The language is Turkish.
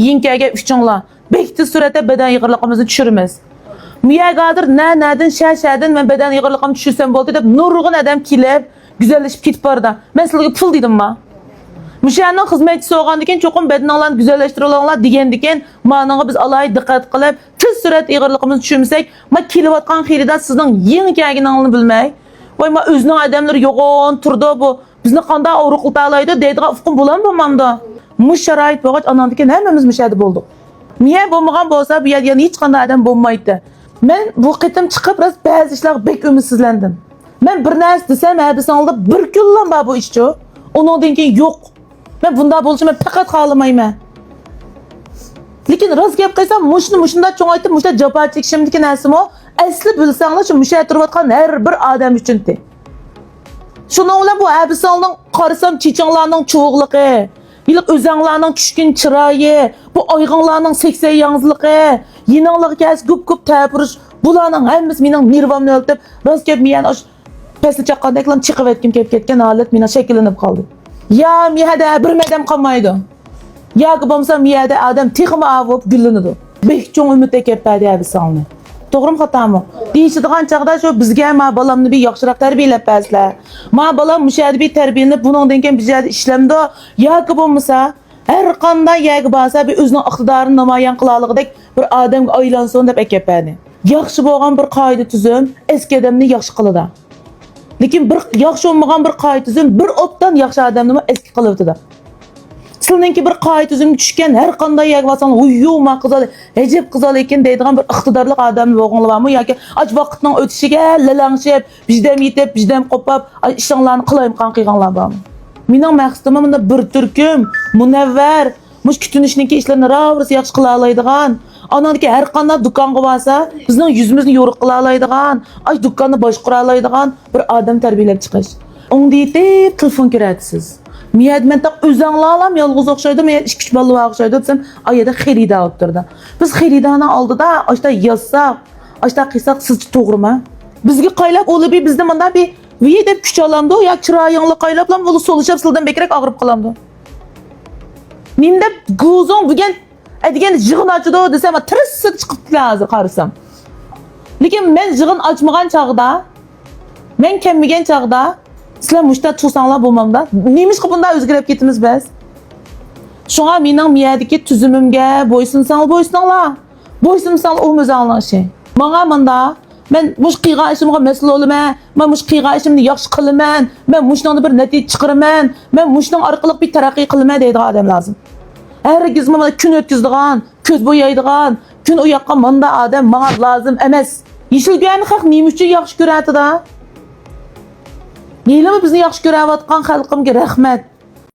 yinkəgə üçünla. Bekti surətdə bədən yığırlığımızı düşürmüz. Müyəqadır nədən şəşədən mən bədən yığırlığımı düşürsəm boldu deyib nurğun adam kilib, güzelləşib ketib barda. Mən sizlərə pul dedim ma. Müşənin xizmətçisi olğandıkən çoxum bədənlərini güzelləşdirilənlər degəndikən mənəyə biz alay diqqət qılıb tez sürət yığırlığımızı düşürmüsək, ma kilovatqan xeyridə sizin yinkəginizini bilmək. Vay ma özünün adamları yoğun turdu bu. Bizni qanda avruqlatalaydı deydiğə ufqum bulan bulmamda. Muş şərait boğaç anandıkən həmmimiz müşədi bolduq. Niye bulmagan bolsa bu yerden hiç qanday adam bulmaydı. Ben bu qitim çıkıp biraz bazı işler bek ümitsizlendim. Ben bir nərs desem hədisi aldı bir gün lan bu işçi. Onun denken yok. Ben bunda buluşum ben fakat xalamayman. Lekin rast gap qilsam muşunda çoğaytib muşda japa çekişimdiki nərsim o. Asli bilsanglar şu muşa turayotgan her bir adam üçündü. Şunun bilan bu hadisaning qarasam chechenlarning çoğuqlığı. Yılıq özənglərinin düşkün çırayı, bu ayğınlarının seksə yağızlığı, yinanlığı kəs güp təpiriş, bularının həmmisi mənim nirvamını öldüb, rast gəb məyən pəsli çaqqandaklarım çıxıb etkim ketken halət mənə şəkillenib qaldı. Ya məyədə bir mədəm qalmaydı. Ya ki bomsa məyədə adam teximi avıb güllünüdü. Bek çoğun ümiddə kəpbədi əbi salını. Doğrum xatamı? Deyişidiğen çağda şu bizge ma balamını bir yaxşıraq tərbiyələyib bəzlər. Ma balam müşahidi bir tərbiyələyib bunun denken bizə işlemdi o. Ya ki bulmasa, her qanda ya ki basa bir özünün iqtidarını namayan qılalığıdək bir adam aylansın deb əkəpədi. Yaxşı bolğan bir qayda tüzüm eski adamını yaxşı qılıda. Lekin bir yaxşı olmagan bir qayda tüzüm bir opdan yaxşı adamını eski qılıbdı da. Sizninki bir qayda tüzüm düşkən hər qanday yak basan uyuma qızal, həcib qızal ekan deydigan bir iqtidarlıq adamı bolğanlı barmı yoki ac vaqtning o'tishiga lalangshib, bijdam yetib, bijdam qopab, ishlarni qilayim qanqiyganlar barmı? Mening maqsadim bunda bir turkum, munavvar, mush kutunishniki ishlarni ravrs yaxshi qila oladigan, anadagi har qanday do'konga borsa, bizning yuzimizni yo'riq qila oladigan, ay do'konni boshqara oladigan bir odam tarbiyalab chiqish. Unda yetib telefon kiratisiz. Men taq özənglalam yalğız oxşaydı, men 2-3 ballı oxşaydı desem, ayada xerida oturdu. Biz xeridani aldıda, aşda yazsaq, aşda qıysaq siz to'g'rimi? Bizga qaylab olib bizda menda bir viy deb kuch olamdi, yo chiroyingli qaylablam bolu solishab sildan bekrak og'rib qolamdi. Menda guzon bugun degan yig'in ochdi desam, tirisi chiqibdi hozir qarasam. Lekin men yig'in ochmagan chaqda, men kelmagan chaqda sizlar muşta tuğsanlar bulmamda. Neymiş ki bunda özgürlep getimiz biz? Şuna mening miyadiki tüzümümge boysunsanlar. Boysunsanlar o müzallan şey. Bana manda ben muş qiyğa işimge mesul olaman. Ben muş qiyğa işimni yaxşı qılaman. Ben muşdan bir natija chiqaraman. Ben muşdan orqali bir taraqqiy qilaman deydi adam lazım. Herkes mana kun o'tkazadigan, ko'z bo'yaydigan, kun u yoqqa manda adam menga lazım emas. Yeshilgan haq nima uchun yaxshi ko'radi da? Neylemi bizni yaxshi ko'rayotgan xalqimga rahmat.